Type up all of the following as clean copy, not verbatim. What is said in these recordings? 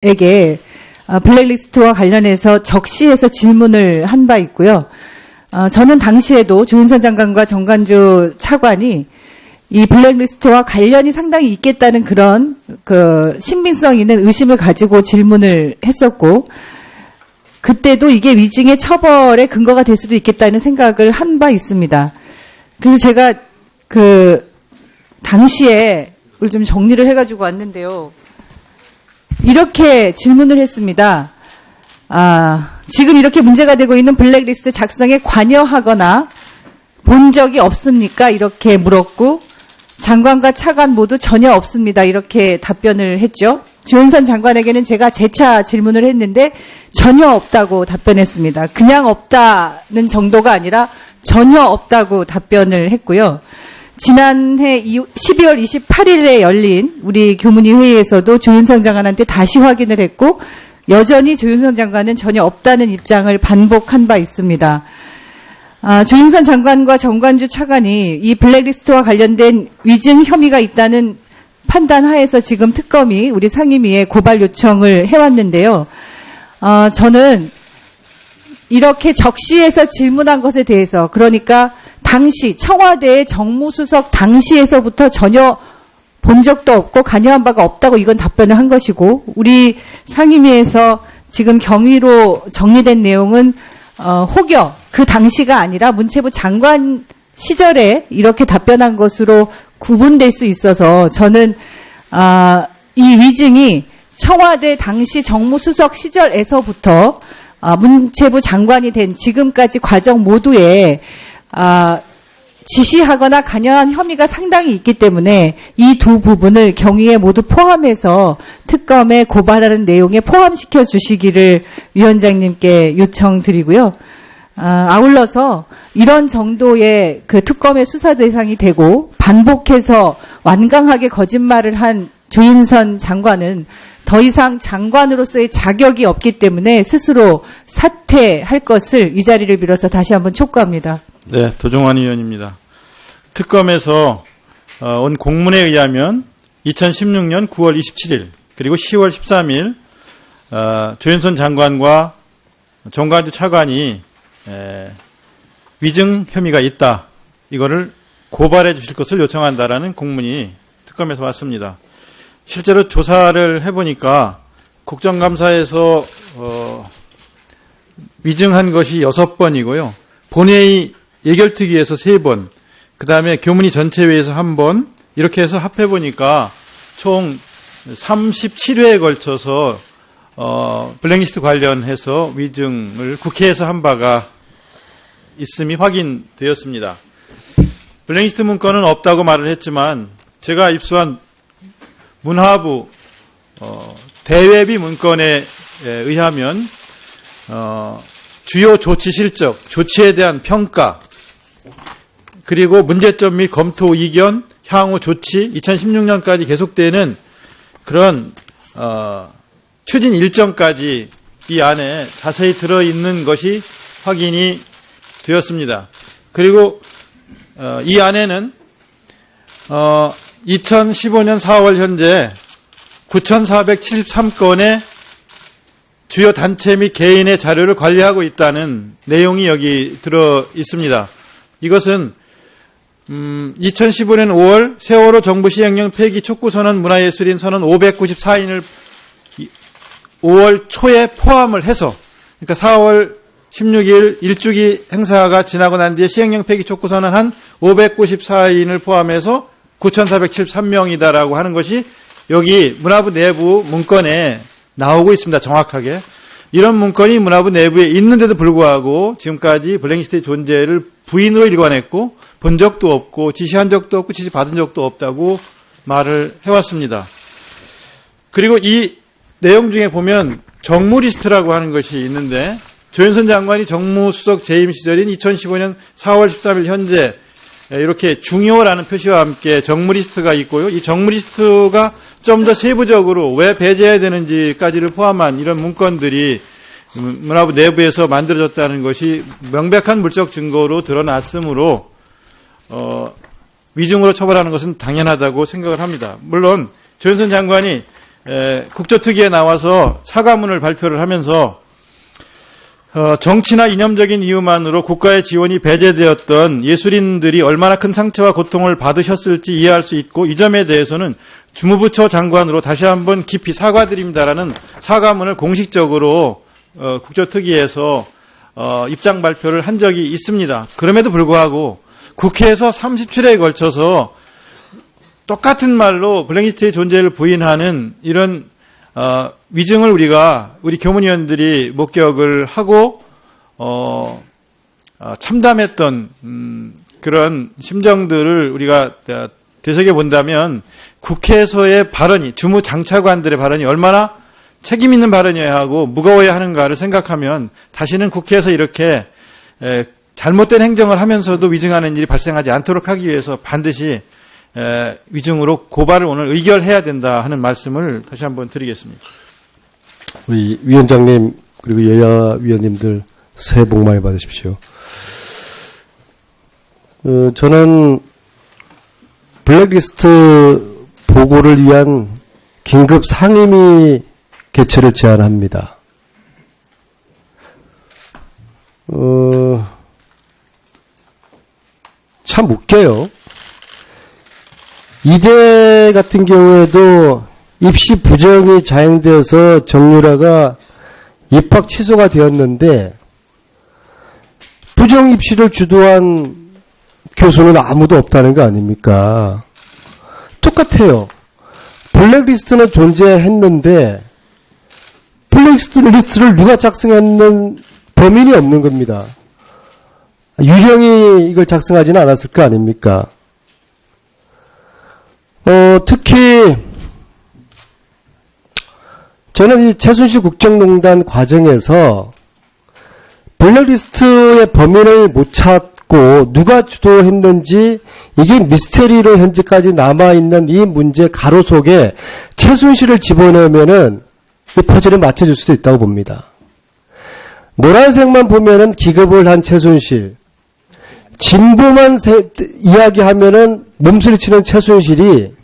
에게 블랙리스트와 관련해서 적시해서 질문을 한 바 있고요. 저는 당시에도 조윤선 장관과 정관주 차관이 이 블랙리스트와 관련이 상당히 있겠다는 그런 신빙성 있는 의심을 가지고 질문을 했었고, 그때도 이게 위증의 처벌의 근거가 될 수도 있겠다는 생각을 한 바 있습니다. 그래서 제가 당시에 오늘 좀 정리를 해가지고 왔는데요. 이렇게 질문을 했습니다. 지금 이렇게 문제가 되고 있는 블랙리스트 작성에 관여하거나 본 적이 없습니까? 이렇게 물었고, 장관과 차관 모두 전혀 없습니다. 이렇게 답변을 했죠. 조윤선 장관에게는 제가 재차 질문을 했는데 전혀 없다고 답변했습니다. 그냥 없다는 정도가 아니라 전혀 없다고 답변을 했고요. 지난해 12월 28일에 열린 우리 교문위 회의에서도 조윤선 장관한테 다시 확인을 했고, 여전히 조윤선 장관은 전혀 없다는 입장을 반복한 바 있습니다. 조윤선 장관과 정관주 차관이 이 블랙리스트와 관련된 위증 혐의가 있다는 판단 하에서 지금 특검이 우리 상임위에 고발 요청을 해왔는데요. 저는 이렇게 적시해서 질문한 것에 대해서, 그러니까 당시 청와대의 정무수석 당시에서부터 전혀 본 적도 없고 관여한 바가 없다고 이건 답변을 한 것이고, 우리 상임위에서 지금 경위로 정리된 내용은 혹여 그 당시가 아니라 문체부 장관 시절에 이렇게 답변한 것으로 구분될 수 있어서, 저는 이 위증이 청와대 당시 정무수석 시절에서부터 문체부 장관이 된 지금까지 과정 모두에 지시하거나 관여한 혐의가 상당히 있기 때문에 이 두 부분을 경위에 모두 포함해서 특검에 고발하는 내용에 포함시켜 주시기를 위원장님께 요청드리고요. 아울러서 이런 정도의 특검의 수사 대상이 되고 반복해서 완강하게 거짓말을 한 조윤선 장관은 더 이상 장관으로서의 자격이 없기 때문에 스스로 사퇴할 것을 이 자리를 빌어서 다시 한번 촉구합니다. 네, 도종환 의원입니다. 특검에서 온 공문에 의하면 2016년 9월 27일 그리고 10월 13일 조윤선 장관과 정관주 차관이 위증 혐의가 있다, 이거를 고발해 주실 것을 요청한다라는 공문이 특검에서 왔습니다. 실제로 조사를 해보니까 국정감사에서 위증한 것이 6번이고요. 본회의 예결특위에서 3번, 그 다음에 교문위 전체회의에서 1번, 이렇게 해서 합해보니까 총 37회에 걸쳐서 블랙리스트 관련해서 위증을 국회에서 한 바가 있음이 확인되었습니다. 블랙리스트 문건은 없다고 말을 했지만, 제가 입수한 문화부 대외비 문건에 의하면 주요 조치 실적, 조치에 대한 평가, 그리고 문제점 및 검토 의견, 향후 조치, 2016년까지 계속되는 그런 추진 일정까지 이 안에 자세히 들어있는 것이 확인이 되었습니다. 그리고 이 안에는 2015년 4월 현재 9,473건의 주요 단체 및 개인의 자료를 관리하고 있다는 내용이 여기 들어 있습니다. 이것은 2015년 5월 세월호 정부 시행령 폐기 촉구 선언 문화예술인 선언 594인을 5월 초에 포함을 해서, 그러니까 4월 16일 일주기 행사가 지나고 난 뒤에 시행령 폐기 촉구 선언한 594인을 포함해서 9,473명이다라고 하는 것이 여기 문화부 내부 문건에 나오고 있습니다. 정확하게. 이런 문건이 문화부 내부에 있는데도 불구하고 지금까지 블랙리스트의 존재를 부인으로 일관했고, 본 적도 없고, 지시한 적도 없고, 지시받은 적도 없다고 말을 해왔습니다. 그리고 이 내용 중에 보면 정무리스트라고 하는 것이 있는데, 조윤선 장관이 정무수석 재임 시절인 2015년 4월 13일 현재 이렇게 중요라는 표시와 함께 정무리스트가 있고요. 이 정무리스트가 좀 더 세부적으로 왜 배제해야 되는지까지를 포함한 이런 문건들이 문화부 내부에서 만들어졌다는 것이 명백한 물적 증거로 드러났으므로 위증으로 처벌하는 것은 당연하다고 생각을 합니다. 물론 조윤선 장관이 국조특위에 나와서 사과문을 발표를 하면서 정치나 이념적인 이유만으로 국가의 지원이 배제되었던 예술인들이 얼마나 큰 상처와 고통을 받으셨을지 이해할 수 있고 이 점에 대해서는 주무부처 장관으로 다시 한번 깊이 사과드립니다라는 사과문을 공식적으로 국조특위에서 입장 발표를 한 적이 있습니다. 그럼에도 불구하고 국회에서 37회에 걸쳐서 똑같은 말로 블랙리스트의 존재를 부인하는 이런 위증을 우리 교문위원들이 목격을 하고 참담했던 그런 심정들을 우리가 되새겨 본다면 국회에서의 발언이 주무장차관들의 발언이 얼마나 책임 있는 발언이어야 하고 무거워야 하는가를 생각하면 다시는 국회에서 이렇게 잘못된 행정을 하면서도 위증하는 일이 발생하지 않도록 하기 위해서 반드시 위증으로 고발을 오늘 의결해야 된다 하는 말씀을 다시 한번 드리겠습니다. 우리 위원장님 그리고 여야 위원님들 새해 복 많이 받으십시오. 저는 블랙리스트 보고를 위한 긴급 상임위 개최를 제안합니다. 참 웃겨요. 이대 같은 경우에도 입시 부정이 자행되어서 정유라가 입학 취소가 되었는데 부정 입시를 주도한 교수는 아무도 없다는 거 아닙니까? 똑같아요. 블랙리스트는 존재했는데 블랙리스트를 누가 작성했는 범인이 없는 겁니다. 유령이 이걸 작성하지는 않았을 거 아닙니까? 특히 저는 이 최순실 국정농단 과정에서 블랙리스트의 범인을 못 찾고 누가 주도했는지 이게 미스테리로 현재까지 남아있는 이 문제 가로 속에 최순실을 집어넣으면은 이 퍼즐을 맞춰줄 수도 있다고 봅니다. 노란색만 보면은 기급을 한 최순실, 진보만 이야기하면은 몸소리치는 최순실이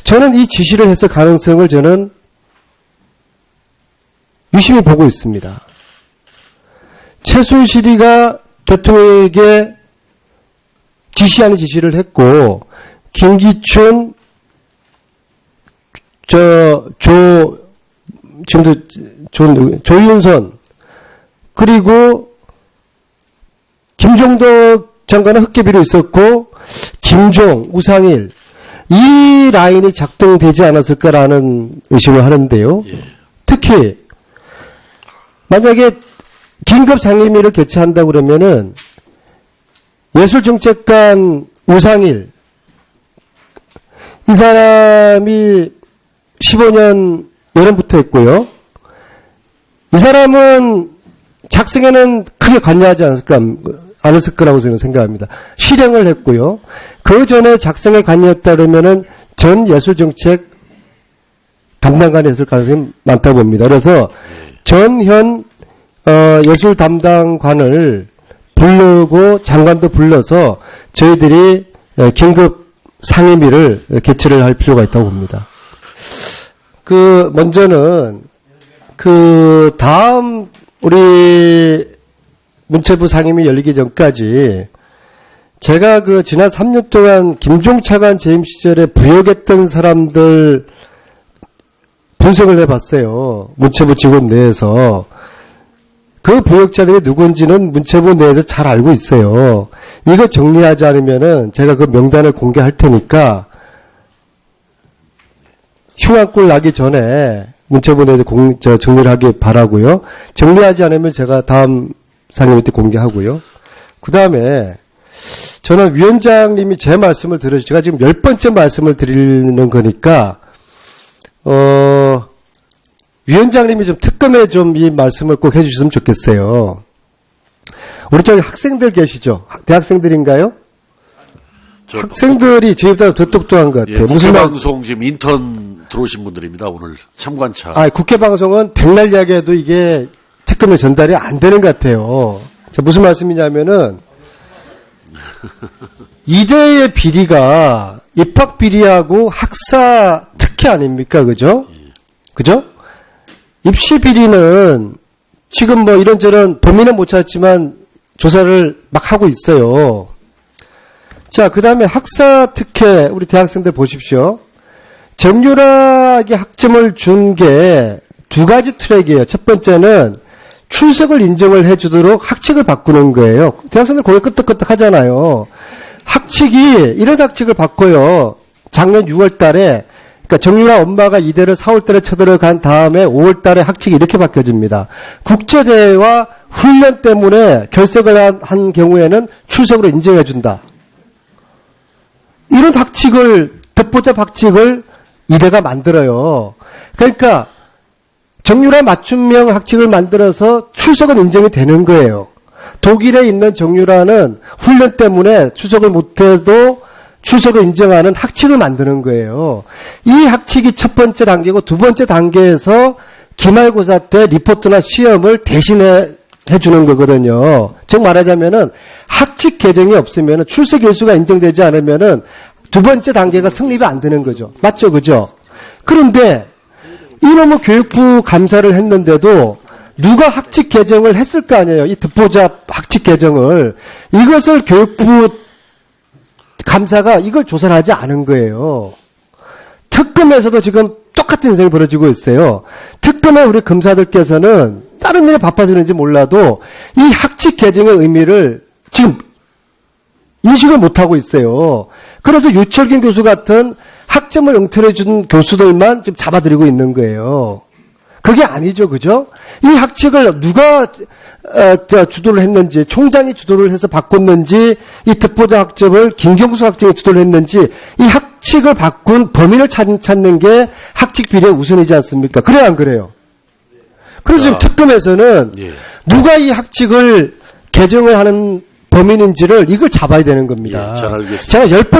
저는 이 지시를 했을 가능성을 저는 유심히 보고 있습니다. 최순실이가 대통령에게 지시하는 지시를 했고 김기춘 조윤선 그리고 김종덕 장관은 흑개비로 있었고 김종, 우상일 이 라인이 작동되지 않았을까라는 의심을 하는데요. 특히 만약에 긴급 상임위를 개최한다고 그러면은 예술정책관 우상일 이 사람이 15년 여름부터 했고요. 이 사람은 작성에는 크게 관여하지 않았을 거라고 저는 생각합니다. 실행을 했고요. 그 전에 작성에 관여했다 그러면은 전 예술정책 담당관이 있을 가능성이 많다고 봅니다. 그래서 전현 예술 담당관을 부르고 장관도 불러서 저희들이 긴급 상임위를 개최를 할 필요가 있다고 봅니다. 먼저는 다음 우리 문체부 상임위 열리기 전까지 제가 지난 3년 동안 김종차관 재임 시절에 부역했던 사람들 분석을 해봤어요. 문체부 직원 내에서. 그 부역자들이 누군지는 문체부 내에서 잘 알고 있어요. 이거 정리하지 않으면은 제가 그 명단을 공개할 테니까 흉한꼴 나기 전에 문체부 내에서 정리를 하길 바라고요. 정리하지 않으면 제가 다음 상임위 때 공개하고요. 그 다음에 저는 위원장님이 제 말씀을 들으시고 제가 지금 10번째 말씀을 드리는 거니까 위원장님이 좀 특검에 좀 이 말씀을 꼭 해주셨으면 좋겠어요. 우리 저기 학생들 계시죠? 대학생들인가요? 학생들이 저희보다 더 똑똑한 것 같아요. 무슨 방송 지금 인턴 들어오신 분들입니다. 오늘 참관차. 국회 방송은 백날 이야기해도 이게 특검에 전달이 안 되는 것 같아요. 자, 무슨 말씀이냐면은 이대의 비리가 입학 비리하고 학사 특혜 아닙니까, 그죠? 그죠? 입시 비리는 지금 뭐 이런저런 범인은 못 찾았지만 조사를 막 하고 있어요. 자, 그 다음에 학사 특혜 우리 대학생들 보십시오. 정유라에게 학점을 준 게 두 가지 트랙이에요. 첫 번째는 출석을 인정을 해주도록 학칙을 바꾸는 거예요. 대학생들 고개 끄덕끄덕 하잖아요. 학칙이 이런 학칙을 바꿔요. 작년 6월 달에 그러니까 정유라 엄마가 이대를 4월 달에 쳐들어간 다음에 5월 달에 학칙이 이렇게 바뀌어집니다. 국제대회와 훈련 때문에 결석을 한 경우에는 출석으로 인정해 준다. 이런 학칙을 듣보잡 학칙을 이대가 만들어요. 그러니까 정유라 맞춤형 학칙을 만들어서 출석은 인정이 되는 거예요. 독일에 있는 정유라는 훈련 때문에 출석을 못해도 출석을 인정하는 학칙을 만드는 거예요. 이 학칙이 첫 번째 단계고 두 번째 단계에서 기말고사 때 리포트나 시험을 대신해 주는 거거든요. 즉 말하자면은 학칙 개정이 없으면 출석 일수가 인정되지 않으면은 두 번째 단계가 성립이 안 되는 거죠. 맞죠? 그죠? 그런데 이놈의 교육부 감사를 했는데도 누가 학칙 개정을 했을 거 아니에요. 이 듣보잡 학칙 개정을. 이것을 교육부 감사가 이걸 조사를 하지 않은 거예요. 특검에서도 지금 똑같은 현상이 벌어지고 있어요. 특검의 우리 검사들께서는 다른 일에 바빠지는지 몰라도 이 학칙 개정의 의미를 지금 인식을 못하고 있어요. 그래서 유철균 교수 같은 학점을 응틀해준 교수들만 지금 잡아들이고 있는 거예요. 그게 아니죠, 그죠? 이 학칙을 누가 주도를 했는지, 총장이 주도를 해서 바꿨는지, 이 듣보자 학점을 김경수 학장이 주도를 했는지, 이 학칙을 바꾼 범인을 찾는 게 학칙 비리의 우선이지 않습니까? 그래요, 안 그래요? 그래서 지금 특검에서는 예. 누가 이 학칙을 개정을 하는 범인인지를 이걸 잡아야 되는 겁니다. 예, 잘 알겠습니다. 제가 10번